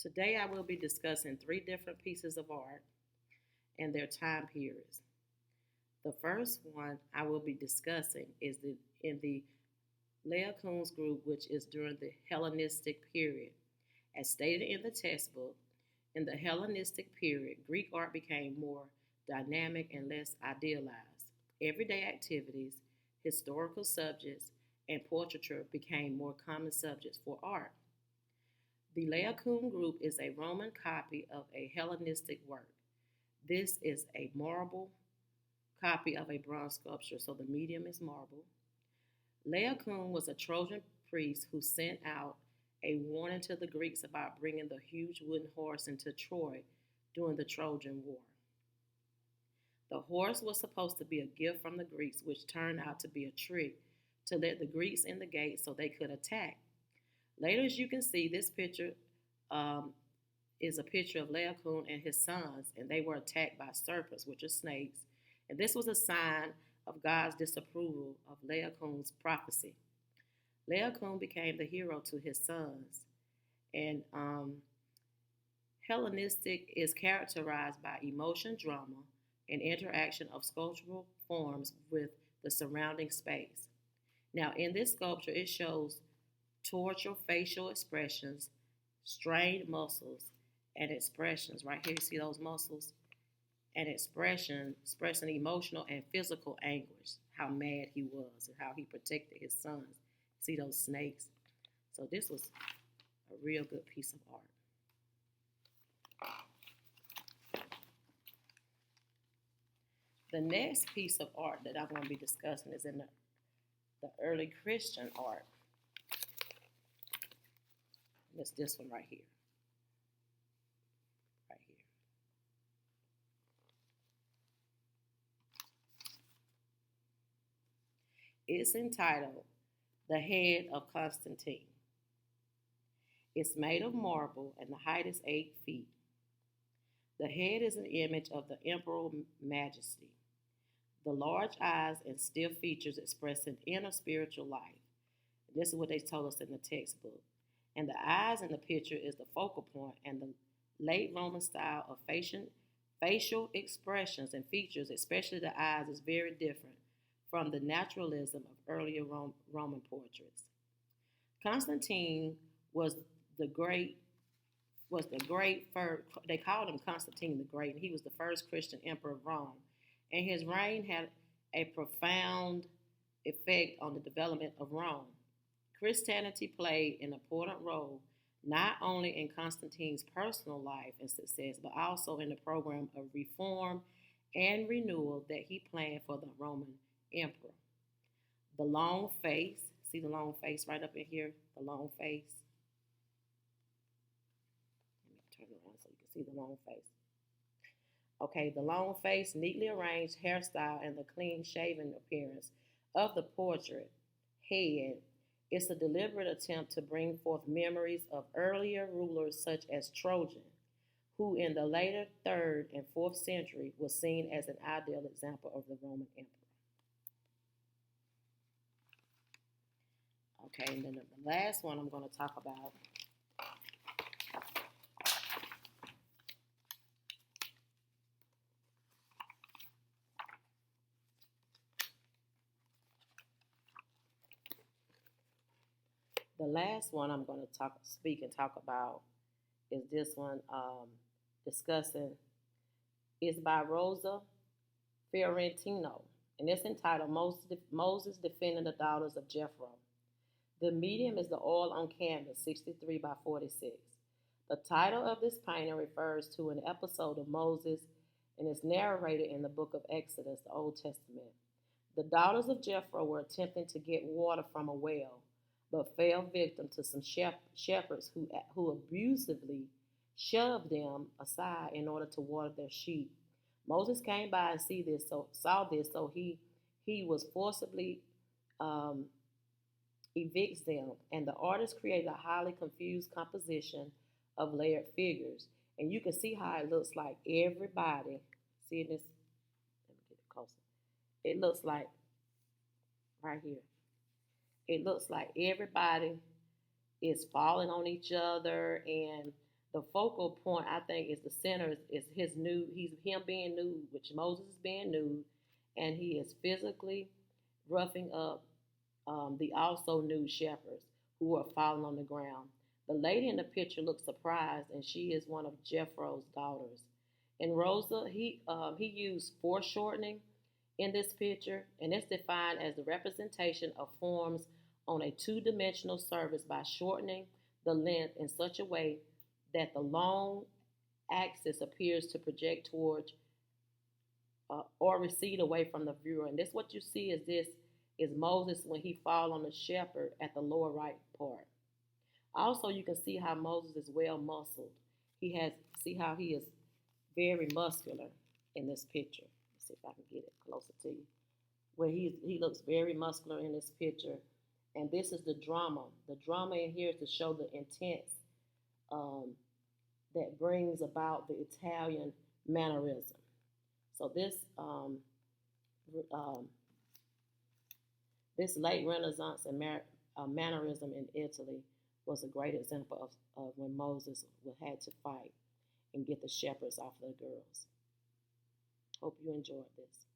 Today I will be discussing three different pieces of art and their time periods. The first one I will be discussing is in the Laocoons group, which is during the Hellenistic period. As stated in the textbook, in the Hellenistic period, Greek art became more dynamic and less idealized. Everyday activities, historical subjects, and portraiture became more common subjects for art. The Laocoon group is a Roman copy of a Hellenistic work. This is a marble copy of a bronze sculpture, so the medium is marble. Laocoon was a Trojan priest who sent out a warning to the Greeks about bringing the huge wooden horse into Troy during the Trojan War. The horse was supposed to be a gift from the Greeks, which turned out to be a trick to let the Greeks in the gate so they could attack. Later, as you can see, this picture um, is a picture of Laocoon and his sons, and they were attacked by serpents, which are snakes. And this was a sign of God's disapproval of Laocoon's prophecy. Laocoon became the hero to his sons, and Hellenistic is characterized by emotion, drama, and interaction of sculptural forms with the surrounding space. Now, in this sculpture, it shows tortured facial expressions, strained muscles, and expressions. Right here, you see those muscles and expressing emotional and physical anguish. How mad he was and how he protected his sons. See those snakes. So this was a real good piece of art. The next piece of art that I'm going to be discussing is in the early Christian art. And it's this one right here. Right here. It's entitled The Head of Constantine. It's made of marble and the height is 8 feet. The head is an image of the emperor majesty. The large eyes and stiff features express an inner spiritual life. This is what they told us in the textbook. And the eyes in the picture is the focal point, and the late Roman style of facial expressions and features, especially the eyes, is very different from the naturalism of earlier Roman portraits. Constantine was the great first, they called him Constantine the Great, and he was the first Christian emperor of Rome. And his reign had a profound effect on the development of Rome. Christianity played an important role not only in Constantine's personal life and success, but also in the program of reform and renewal that he planned for the Roman emperor. The long face, see the long face right up in here? The long face. Let me turn it around so you can see the long face. Okay, the long face, neatly arranged hairstyle, and the clean shaven appearance of the portrait head is a deliberate attempt to bring forth memories of earlier rulers such as Trojan, who in the later 3rd and 4th century was seen as an ideal example of the Roman emperor. Okay, and then the last one I'm going to talk about the last one I'm going to speak and talk about is this one discussing is by Rosa Fiorentino, and it's entitled Moses Defending the Daughters of Jethro. The medium is the oil on canvas, 63 by 46. The title of this painting refers to an episode of Moses and is narrated in the book of Exodus, the Old Testament. The daughters of Jethro were attempting to get water from a well, but fell victim to some shepherds who abusively shoved them aside in order to water their sheep. Moses came by and saw this, so he was forcibly um, evicts them, and the artist created a highly confused composition of layered figures. And you can see how it looks like everybody. See this? Let me get it closer. It looks like right here. It looks like everybody is falling on each other, and The focal point, I think, is the center is his nude. He's him being nude, which Moses is being nude, and he is physically roughing up the also nude shepherds who are falling on the ground. The lady in the picture looks surprised, and she is one of Jethro's daughters. And Rosa, he used foreshortening in this picture, and it's defined as the representation of forms on a two-dimensional surface by shortening the length in such a way that the long axis appears to project towards or recede away from the viewer. And this what you see is this is Moses when he fall on the shepherd at the lower right part. Also, you can see how Moses is well muscled. He has see how he is very muscular in this picture. Let's see if I can get it closer to you. Where he looks very muscular in this picture, and this is the drama. The drama in here is to show the intense um, that brings about the Italian mannerism. So um, this late Renaissance and mannerism in Italy was a great example of when Moses had to fight and get the shepherds off the girls. Hope you enjoyed this.